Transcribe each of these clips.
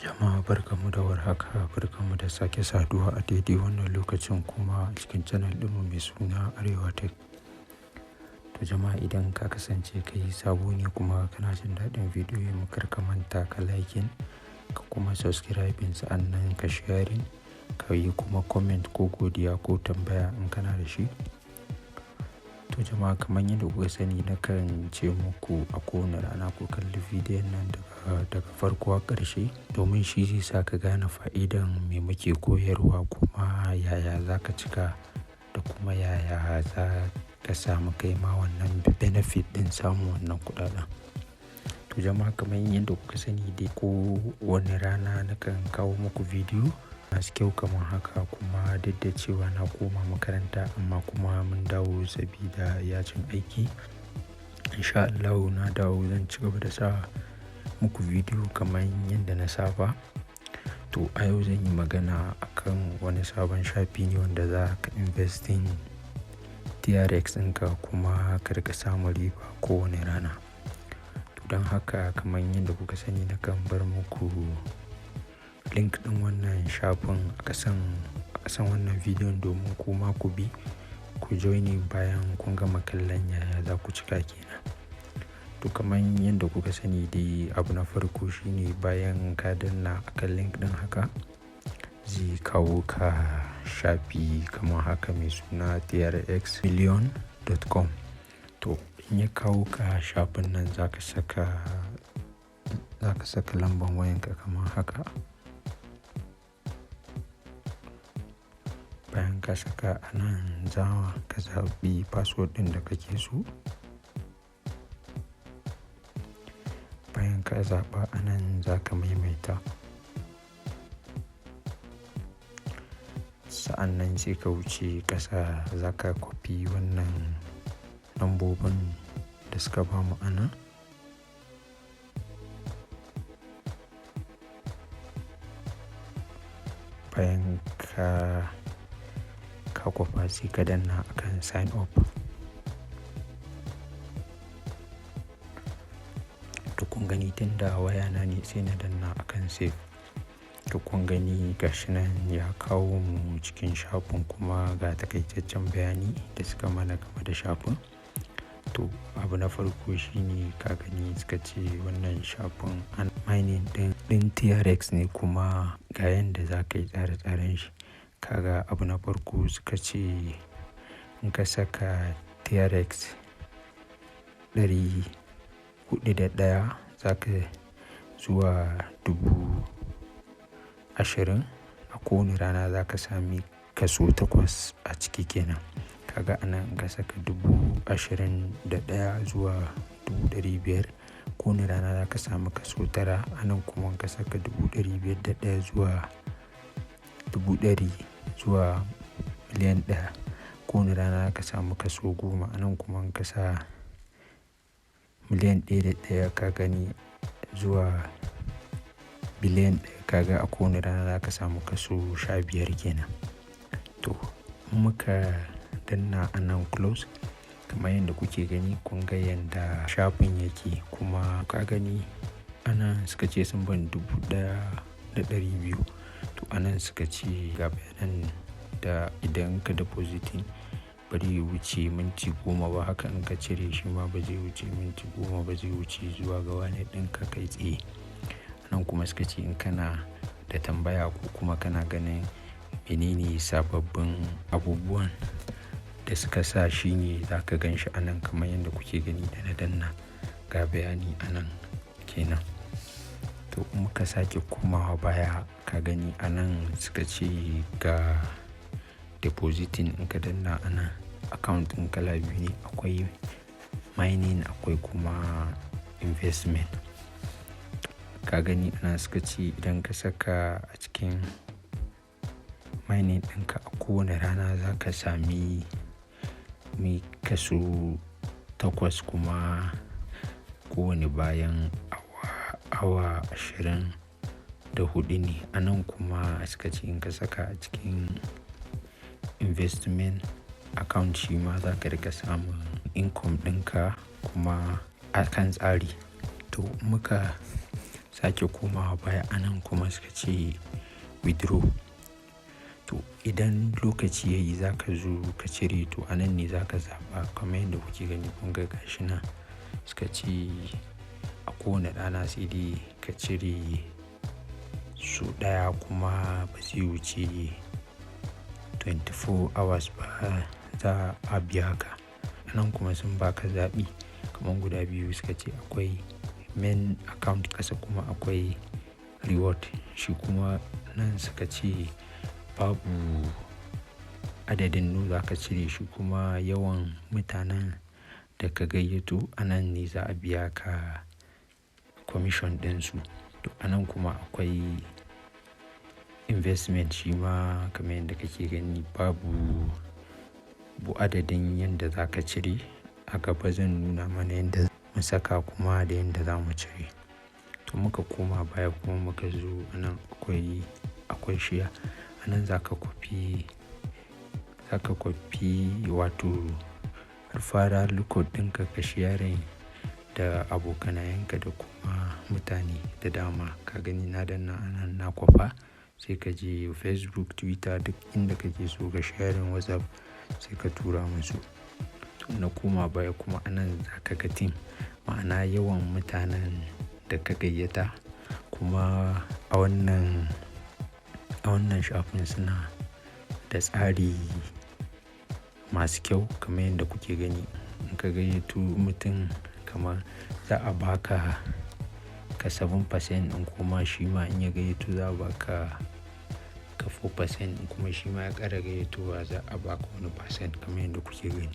Jama'a barkanmu da warhaka, barkanmu da sake saduwa a daidai wannan lokacin kuma a cikin channel ɗinmu mai suna Arewa Tech. To jama'a idan ka kasance kai sabo ne kuma kana jin daɗin bidiyon mu kar ka manta ka liking ka kuma subscribing sa'annan ka sharing ka yi kuma comment ko godiya ko tambaya in kana da shi. To jama'a kamar yadda kuka sani nakan ce muku a kowane rana ku kalli bidiyon nan daga farko a ƙarshe domin shi zai sa ka gane fa'idan me muke koyarwa kuma yaya za ka cika da kuma yaya za ka samu kai ma wannan benefit ɗin samun wannan kuɗaɗen. To jama'a kamar yadda kuka sani dai ko wani rana nakan kawo muku bidiyo masu kyau kamar haka kuma duk da cewa na koma makaranta amma kuma mun dawo sabida yajin aiki. Insha Allah na dawo zan ci gaba da sa muku bidiyo kamar yadda na saba. To a yau zan yi magana akan wani sabon shafi ne wanda za ka investing Trx ɗinka kuma ka riƙa samun riba kowane rana. To don haka kamar yadda kuka sani nakan bar muku link ɗin wannan shafin a ƙasan wannan bidiyon domin kuma ku bi ku joini bayan kun gama kallon yaya za ku cika kenan. To kamar yadda kuka sani dai abu na farko shine bayan ka danna akan link ɗin haka zai kawo ka shafi kamar haka mai suna Trx Million.com. To in ya kawo ka shafin nan za ka saka lambar wayanka kamar haka. Bayan ka saka a nan za ka zaɓi password ɗin da kake so. Bayan ka zaɓa a nan za ka maimaita. Sa'an nan sai ka wuce ƙasa za ka copy wannan lambobin da suka bamu a nan. Bayan ka kwafa sai ka danna akan sign up. To kun gani tunda wayana ne sai na danna akan save. To kun gani gashi nan ya kawo mu cikin shafin kuma ga takaitaccen bayani da suka mana game da shafin. To abu na farko shine ka gani suka ce wannan shafin an mining ɗin Trx ne kuma ga yanda za ka yi tsare-tsaren shi. Kaga abu na farko suka ce in ka saka Trx 401 za ka zuwa 20,000 a kowane rana za ka sami kaso 8 a ciki kenan. Kaga anan in ka saka 21,000 zuwa 500,000 kowane rana za ka sami kaso 9. Anan kuma in ka saka 501 zuwa 100,000 zuwa miliyan 1 kowane rana ka samu kaso 10. Anan kuma in ka sa miliyan 1.1 ka gani zuwa biliyan 1 kaga a kowane rana za ka samu kaso 15 kenan. To muka danna anan close kamar yadda kuke gani kun ga yanda shafin yake kuma ka gani anan suka ce sun ban 1,200. To anan suka ce ga bayanan da idan ka depositing ba zai wuce minti 10 ba, haka in ka cire shi ma ba zai wuce minti 10 ba, zai wuce zuwa ga wallet ɗinka kai tsaye. Anan kuma suka ce in kana da tambaya ko kuma kana ganin menene sababbin abubuwan da suka sa shine za ka gan shi anan kamar yadda kuke gani da na danna ga bayani anan kenan. To muka sake komawa baya ka gani anan suka ce ga depositing in ka danna anan account ɗin kala biyu ne, akwai mining akwai kuma investment. Ka gani anan suka ce idan ka saka a cikin mining ɗinka a kowane rana za ka sami kaso 8 kuma kowane bayan awa 24 ne. Anan kuma suka ce in ka saka a cikin investment account shi ma za ka riƙa samun income ɗinka kuma a kan tsari. To muka sake komawa baya anan kuma suka ce withdraw. To idan lokaci yayi za ka zo ka cire, to anan ne za ka zaɓa kamar yadda kuke gani kun ga gashi nan suka ce a kowane rana sai dai ka cire sau ɗaya kuma ba zai wuce 24 hours ba za a biya ka. Anan kuma sun baka zaɓi kamar guda biyu, suka ce akwai main account ƙasa kuma akwai reward. Shi kuma nan suka ce babu adadin nawa za ka cire, shi kuma yawan mutanen da ka gayyato anan ne za a biya ka commission ɗinsu. To anan kuma akwai investment, shi ma kamar yadda kake gani babu adadin yanda za ka cire. A gaba zan nuna mana yanda mu saka kuma da yanda za mu cire. To muka koma baya kuma muka zo anan akwai share. Anan za ka kwafi wato referral code ɗinka ka sharing da abokanayenka da kuma mutane da dama. Ka gani na danna anan na kwafa, sai ka je Facebook, Twitter, duk inda kake so ka sharing, WhatsApp sai ka tura musu. To na koma baya kuma anan za ka ga team, ma'ana yawan mutanen da ka gayyata. Kuma a wannan shafin suna da tsari masu kyau kamar yadda kuke gani. In ka gayyato mutum kamar za a baka ka 7% ɗin, kuma shi ma in ya gayyato za a baka ka 4%, kuma shi ma ya ƙara gayyatowa za a baka wani percent kamar yadda kuke gani.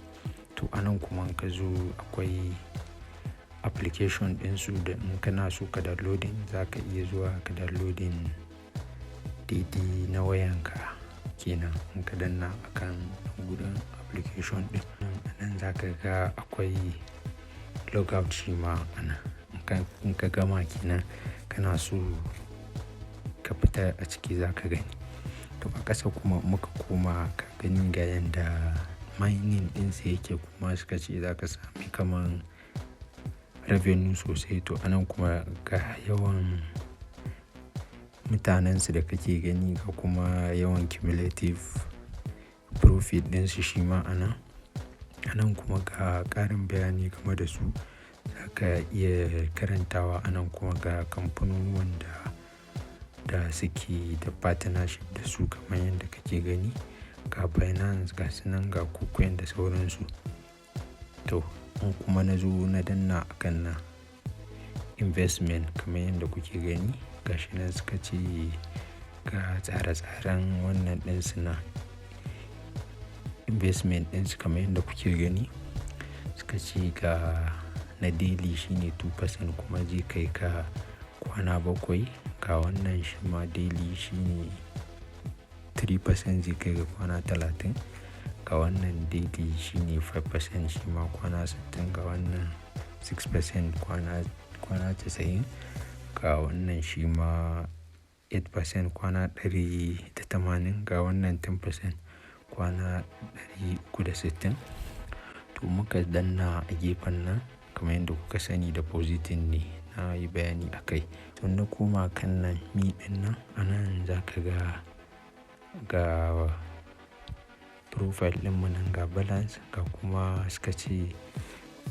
To anan kuma in ka zo akwai application ɗinsu da in kana so ka downloading za ka iya zuwa ka downloading daidai na wayanka kenan. In ka danna akan gurin application ɗin anan za ka ga akwai logout, shi ma anan in ka gama kenan kana so ka fita a ciki za ka gani. To a ƙasa kuma muka koma ka gani ga yanda mining ɗinsu yake, kuma suka ce za ka sami kaman revenue sosai. To anan kuma ga yawan mutanensu da kake gani ga kuma yawan cumulative profit ɗinsu shi ma anan kuma ga ƙarin bayani game da su za ka iya karantawa. Anan kuma ga kamfanonuwan da suke da partnership da su kamar yadda kake gani, ga Binance, ga Sinan, ga KuCoin da sauransu. To in kuma na zo na danna akan na investment kamar yadda kuke gani, gashi nan suka ce ga tsare-tsaren wannan ɗinsu na investment ɗinsu kamar yadda kuke gani. Suka ce ga na daily shine 2%, kuma zai kai ka kwana 7. Ga wannan shi ma daily shine 3%, zai kai ga kwana 30. Ga wannan daily shine 5%, shi ma kwana 60. Ga wannan 6% kwana 90. Ga wannan shi ma 8% kwana 180. Ga wannan 10% kwana 360. To muka danna a gefen nan kamar yadda kuka sani depositing ne, na yi bayani a kai. To na koma kan nan mi ɗin nan, anan za ka ga profile ɗinmu nan, ga balance, ga kuma suka ce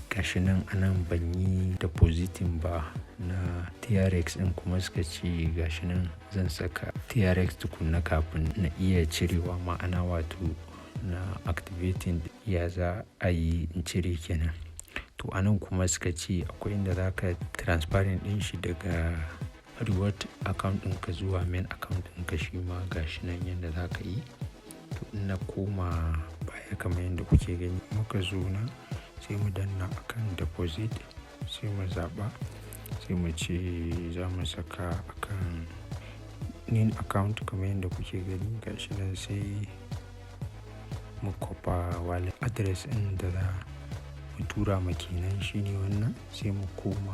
gashi nan anan ban yi depositing ba na Trx ɗin, kuma suka ce gashi nan zan saka Trx tukunna kafin na iya cirewa, ma'ana wato na activating ya za a yi in cire kenan. To anan kuma suka ce akwai inda za ka transferring ɗin shi daga reward account ɗinka zuwa main account ɗinka, shi ma gashi nan yadda za ka yi. To in na koma baya kamar yadda kuke gani, muka zo nan sai mu danna akan deposit, sai mu zaɓa, sai mu ce za mu saka akan main account kamar yadda kuke gani. Gashi nan sai mu kofa wallet address ɗin da za mu tura ma kenan, shine wannan. Sai mu koma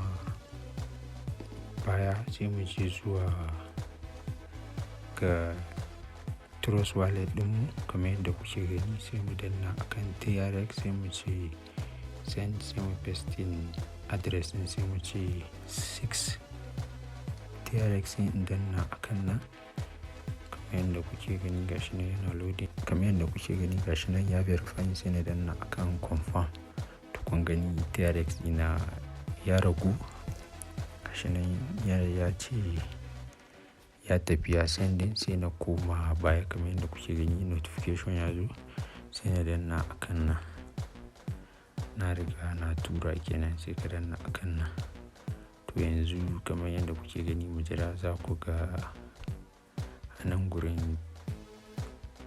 baya, sai mu je zuwa ga Trust wallet ɗinmu kamar yadda kuke gani, sai mu danna akan Trx, sai mu ce send, sai mu paste in address ɗin, sai mu ce Trx in danna akan nan kamar yadda kuke gani gashi nan yana loading, kamar yadda kuke gani gashi nan ya verify sai na danna akan confirm. To kun gani Trx ina ya ragu gashi nan ya ce ya tafi ya sending, sai na koma baya kamar yadda kuke gani notification ya zo sai na danna akan nan. Na riga na tura kenan sai ka danna akan nan. To yanzu kamar yadda kuke gani mu jira za ku ga a nan gurin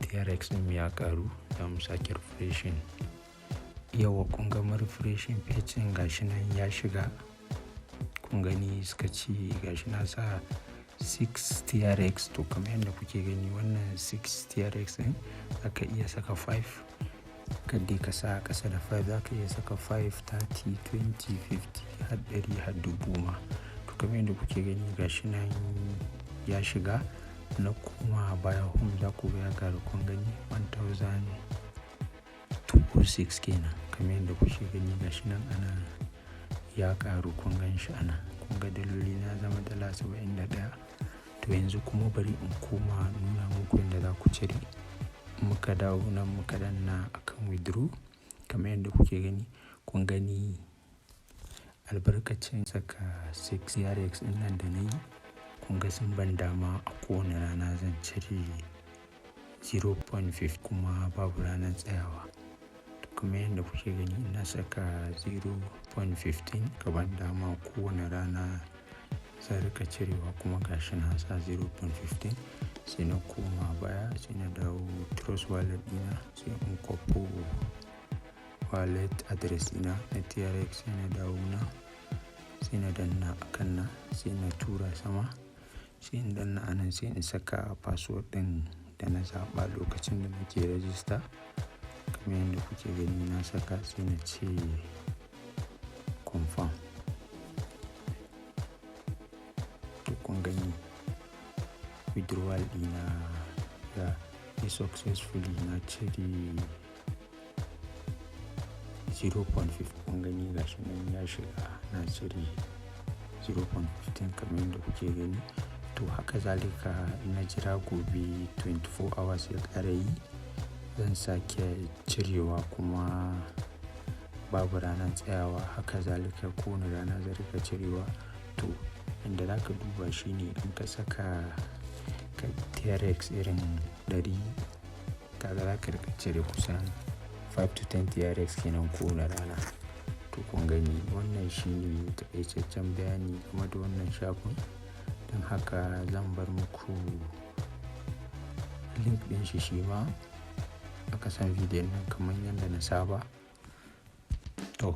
Trx ɗin ya ƙaru. Za mu sake refreshing. Yawa kun ga refreshing page ɗin gashi nan ya shiga. Kun gani suka ce gashi na sa 6 Trx. To kamar yadda kuke gani wannan 6 Trx ɗin aka iya saka 5. Kadai ka sa ƙasa da 5 za ka iya saka 5, 30, 20, 50 har 100 har 1000 ma. To kamar yadda kuke gani gashi nan ya shiga. Na kuma baya home za ku ga ya ƙaru. Kun gani 1206 kenan. Kamar yadda kuke gani gashi nan ana ya ƙaru. Kun gan shi ana. Kun ga daloli na zama dala 71. To yanzu kuma bari in koma nuna muku yadda za ku cire. Muka dawo nan muka danna akan withdraw kamar yadda kuke gani. Kun gani albarkacin saka 6 Trx ɗin nan da na yi. Kun ga sun ban dama a kowane rana zan cire 0.5 kuma babu ranar tsayawa. To kamar yadda kuke gani ina saka 0.15 ka ban dama kowane rana zan rika cirewa kuma gashi na sa 0.15. Sai na koma baya sai na dawo Trust wallet ɗina sai in kwafo wallet address ɗina na Trx sai na dawo na sai na danna akan nan sai na tura sama sai in danna anan sai in saka password ɗin da na zaɓa lokacin da nake register. Kamar yadda kuke gani na saka sai na ce confirm. To kun gani withdrawal ɗina ya yi successfully na cire 0.5. Kun gani gashi nan ya shiga na cire 0.15 kamar yadda kuke gani. To haka zalika ina jira gobe 24 hours ya ƙara yi zan sake cirewa kuma babu ranar tsayawa. Haka zalika kowane rana zan rika cirewa. To inda za ka duba shine in ka saka Trx irin 100 kaga za ka rika cire kusan 5 to 10 Trx kenan kowane rana. To kun gani wannan shine taƙaitaccen bayani game da wannan shafin. Don haka zan bar muku link ɗin shi ma a ƙasan bidiyon nan kamar yadda na saba. To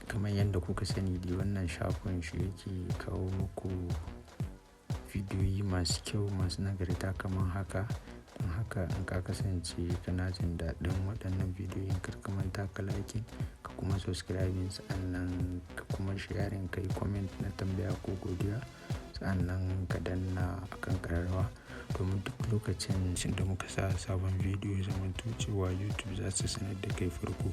kamar yadda kuka sani dai wannan shafin shi yake kawo muku bidiyoyi masu kyau masu nagarta kamar haka. Don haka in ka kasance kana jin daɗin waɗannan bidiyoyin kar ka manta ka like ka kuma subscribing sa'annan ka kuma sharing kai comment na tambaya ko godiya sa'annan ka danna akan ƙararrawa domin duk lokacin da muka sa sabon bidiyo zamanto cewa YouTube za su sanar da kai farko.